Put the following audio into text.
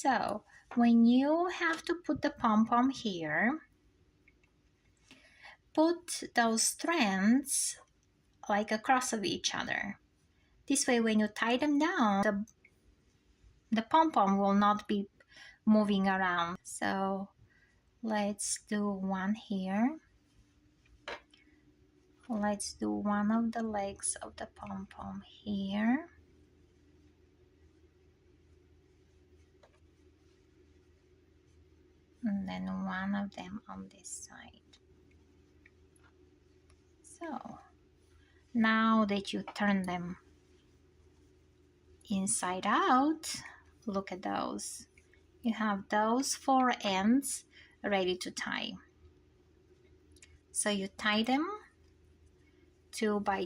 So when you have to put the pom-pom here, put those strands like across of each other. This way when you tie them down, the pom-pom will not be moving around. So let's do one here. Let's do one of the legs of the pom-pom here. And then one of them on this side. So now that you turn them inside out, look at those. You have those 4 ends ready to tie. So you tie them 2 by